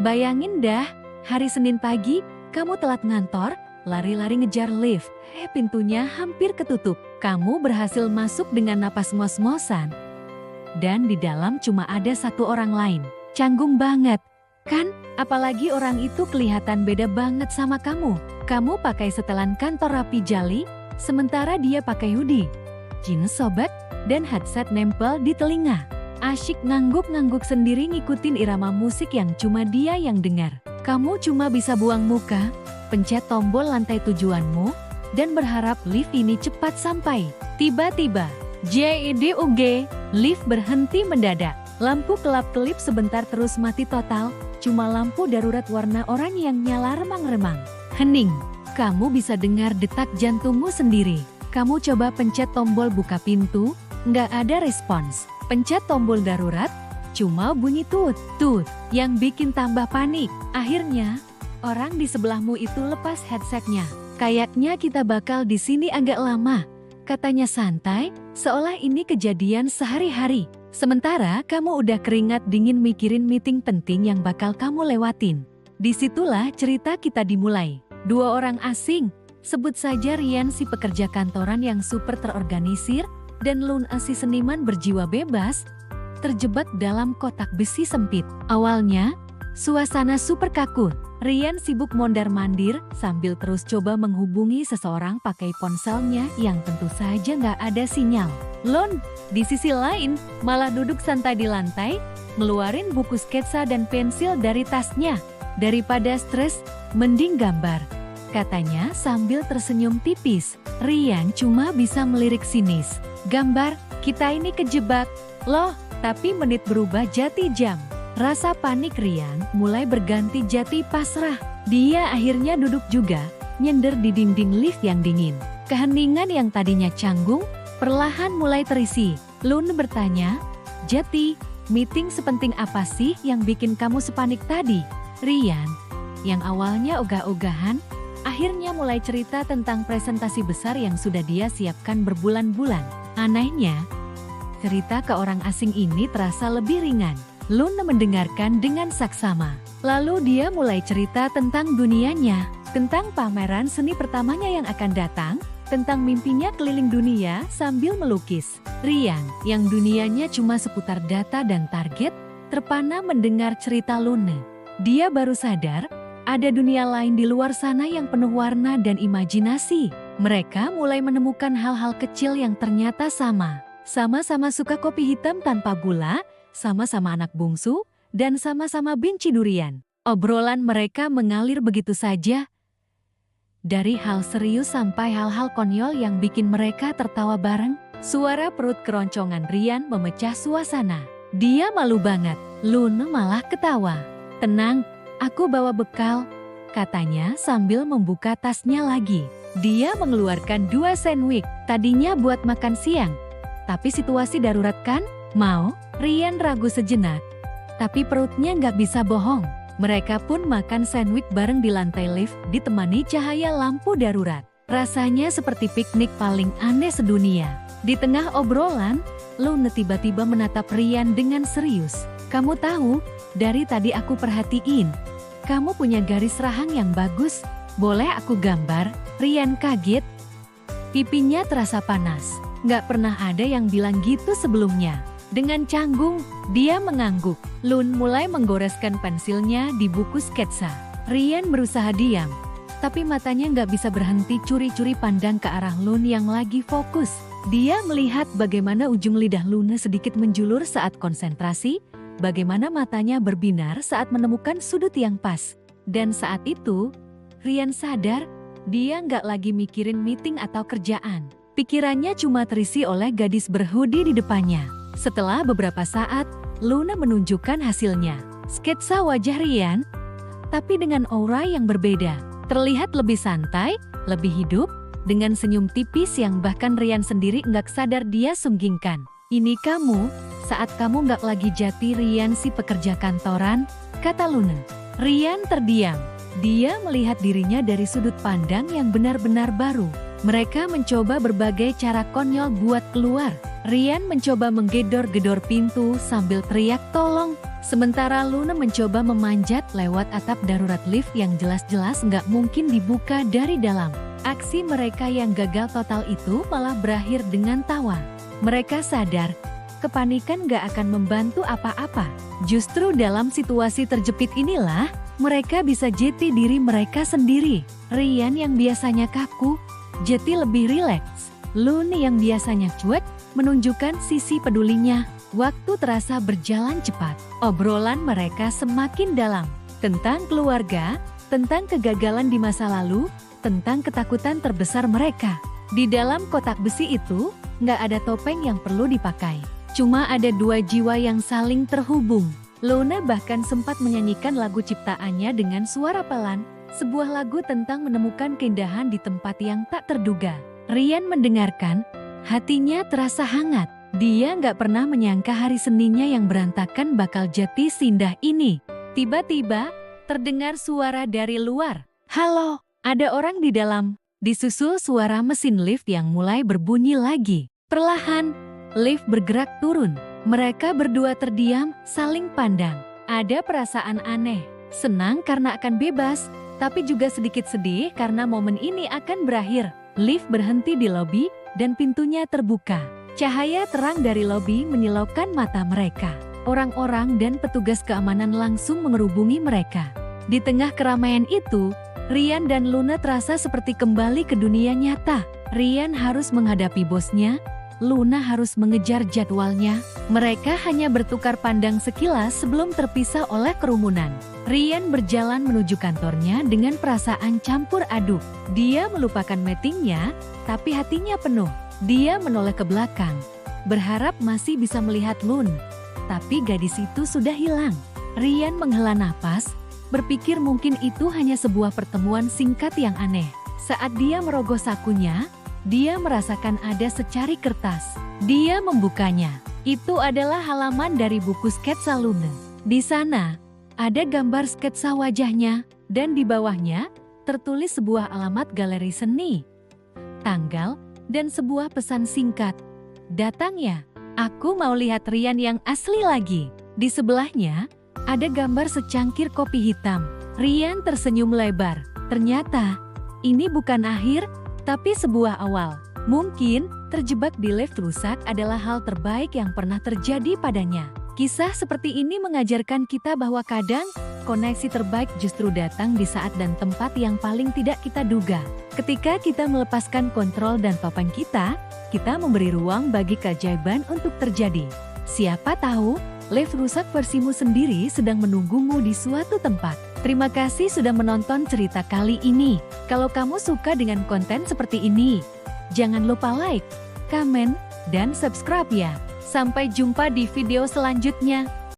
Bayangin dah, hari Senin pagi, kamu telat ngantor, lari-lari ngejar lift. Pintunya hampir ketutup. Kamu berhasil masuk dengan napas ngos-ngosan. Dan di dalam cuma ada satu orang lain. Canggung banget, kan? Apalagi orang itu kelihatan beda banget sama kamu. Kamu pakai setelan kantor rapi jali, sementara dia pakai hoodie, jeans sobek, dan headset nempel di telinga. Asyik ngangguk-ngangguk sendiri ngikutin irama musik yang cuma dia yang dengar. Kamu cuma bisa buang muka, pencet tombol lantai tujuanmu, dan berharap lift ini cepat sampai. Tiba-tiba, JIDUG, lift berhenti mendadak. Lampu kelap-kelip sebentar terus mati total, cuma lampu darurat warna oranye yang nyala remang-remang. Hening, kamu bisa dengar detak jantungmu sendiri. Kamu coba pencet tombol buka pintu, nggak ada respons. Pencet tombol darurat, cuma bunyi tut-tut, yang bikin tambah panik. Akhirnya, orang di sebelahmu itu lepas headsetnya. Kayaknya kita bakal di sini agak lama, katanya santai, seolah ini kejadian sehari-hari. Sementara kamu udah keringat dingin mikirin meeting penting yang bakal kamu lewatin. Disitulah cerita kita dimulai. Dua orang asing, sebut saja Rian si pekerja kantoran yang super terorganisir, dan Lun si seniman berjiwa bebas, terjebak dalam kotak besi sempit. Awalnya, suasana super kaku. Rian sibuk mondar-mandir sambil terus coba menghubungi seseorang pakai ponselnya yang tentu saja nggak ada sinyal. Lun, di sisi lain, malah duduk santai di lantai, ngeluarin buku sketsa dan pensil dari tasnya. Daripada stres, mending gambar, katanya sambil tersenyum tipis. Rian cuma bisa melirik sinis. Gambar, kita ini kejebak. Loh, tapi menit berubah jati jam. Rasa panik Rian mulai berganti jati pasrah. Dia akhirnya duduk juga, nyender di dinding lift yang dingin. Keheningan yang tadinya canggung, perlahan mulai terisi. Lun bertanya, Jati, meeting sepenting apa sih yang bikin kamu sepanik tadi? Rian, yang awalnya ogah-ogahan, akhirnya mulai cerita tentang presentasi besar yang sudah dia siapkan berbulan-bulan. Anehnya, cerita ke orang asing ini terasa lebih ringan. Lun mendengarkan dengan saksama. Lalu dia mulai cerita tentang dunianya, tentang pameran seni pertamanya yang akan datang, tentang mimpinya keliling dunia sambil melukis. Rian, yang dunianya cuma seputar data dan target, terpana mendengar cerita Lun. Dia baru sadar, ada dunia lain di luar sana yang penuh warna dan imajinasi. Mereka mulai menemukan hal-hal kecil yang ternyata sama. Sama-sama suka kopi hitam tanpa gula, sama-sama anak bungsu, dan sama-sama benci durian. Obrolan mereka mengalir begitu saja. Dari hal serius sampai hal-hal konyol yang bikin mereka tertawa bareng. Suara perut keroncongan Rian memecah suasana. Dia malu banget, Lun malah ketawa. Tenang, aku bawa bekal, katanya sambil membuka tasnya lagi. Dia mengeluarkan 2 sandwich, tadinya buat makan siang. Tapi situasi darurat kan? Mau? Rian ragu sejenak, tapi perutnya nggak bisa bohong. Mereka pun makan sandwich bareng di lantai lift ditemani cahaya lampu darurat. Rasanya seperti piknik paling aneh sedunia. Di tengah obrolan, Lun tiba-tiba menatap Rian dengan serius. Kamu tahu, dari tadi aku perhatiin, kamu punya garis rahang yang bagus, boleh aku gambar? Rian kaget, pipinya terasa panas. Nggak pernah ada yang bilang gitu sebelumnya. Dengan canggung, dia mengangguk. Lun mulai menggoreskan pensilnya di buku sketsa. Rian berusaha diam, tapi matanya nggak bisa berhenti curi-curi pandang ke arah Lun yang lagi fokus. Dia melihat bagaimana ujung lidah Lun sedikit menjulur saat konsentrasi, bagaimana matanya berbinar saat menemukan sudut yang pas. Dan saat itu, Rian sadar, dia nggak lagi mikirin meeting atau kerjaan. Pikirannya cuma terisi oleh gadis berhoodie di depannya. Setelah beberapa saat, Luna menunjukkan hasilnya. Sketsa wajah Rian, tapi dengan aura yang berbeda. Terlihat lebih santai, lebih hidup, dengan senyum tipis yang bahkan Rian sendiri nggak sadar dia sunggingkan. Ini kamu, saat kamu nggak lagi jati Rian si pekerja kantoran, kata Luna. Rian terdiam. Dia melihat dirinya dari sudut pandang yang benar-benar baru. Mereka mencoba berbagai cara konyol buat keluar. Ryan mencoba menggedor-gedor pintu sambil teriak tolong. Sementara Luna mencoba memanjat lewat atap darurat lift yang jelas-jelas nggak mungkin dibuka dari dalam. Aksi mereka yang gagal total itu malah berakhir dengan tawa. Mereka sadar, kepanikan nggak akan membantu apa-apa. Justru dalam situasi terjepit inilah, mereka bisa jati diri mereka sendiri. Ryan yang biasanya kaku, jadi lebih rileks. Luna yang biasanya cuek, menunjukkan sisi pedulinya. Waktu terasa berjalan cepat. Obrolan mereka semakin dalam. Tentang keluarga, tentang kegagalan di masa lalu, tentang ketakutan terbesar mereka. Di dalam kotak besi itu, nggak ada topeng yang perlu dipakai. Cuma ada dua jiwa yang saling terhubung. Luna bahkan sempat menyanyikan lagu ciptaannya dengan suara pelan. Sebuah lagu tentang menemukan keindahan di tempat yang tak terduga. Ryan mendengarkan, hatinya terasa hangat. Dia nggak pernah menyangka hari Seninnya yang berantakan bakal jadi seindah ini. Tiba-tiba, terdengar suara dari luar. Halo, ada orang di dalam. Disusul suara mesin lift yang mulai berbunyi lagi. Perlahan, lift bergerak turun. Mereka berdua terdiam, saling pandang. Ada perasaan aneh, senang karena akan bebas, tapi juga sedikit sedih karena momen ini akan berakhir. Lift berhenti di lobi, dan pintunya terbuka. Cahaya terang dari lobi menyilaukan mata mereka. Orang-orang dan petugas keamanan langsung mengerubungi mereka. Di tengah keramaian itu, Ryan dan Luna terasa seperti kembali ke dunia nyata. Ryan harus menghadapi bosnya, Luna harus mengejar jadwalnya. Mereka hanya bertukar pandang sekilas sebelum terpisah oleh kerumunan. Ryan berjalan menuju kantornya dengan perasaan campur aduk. Dia melupakan meetingnya, tapi hatinya penuh. Dia menoleh ke belakang, berharap masih bisa melihat Luna. Tapi gadis itu sudah hilang. Ryan menghela napas, berpikir mungkin itu hanya sebuah pertemuan singkat yang aneh. Saat dia merogoh sakunya, dia merasakan ada secari kertas. Dia membukanya. Itu adalah halaman dari buku sketsa Luna. Di sana, ada gambar sketsa wajahnya, dan di bawahnya tertulis sebuah alamat galeri seni, tanggal, dan sebuah pesan singkat. Datang ya, aku mau lihat Ryan yang asli lagi. Di sebelahnya, ada gambar secangkir kopi hitam. Ryan tersenyum lebar. Ternyata, ini bukan akhir, tapi sebuah awal. Mungkin, terjebak di lift rusak adalah hal terbaik yang pernah terjadi padanya. Kisah seperti ini mengajarkan kita bahwa kadang, koneksi terbaik justru datang di saat dan tempat yang paling tidak kita duga. Ketika kita melepaskan kontrol dan topeng kita memberi ruang bagi keajaiban untuk terjadi. Siapa tahu, lift rusak versimu sendiri sedang menunggumu di suatu tempat. Terima kasih sudah menonton cerita kali ini. Kalau kamu suka dengan konten seperti ini, jangan lupa like, komen, dan subscribe ya. Sampai jumpa di video selanjutnya.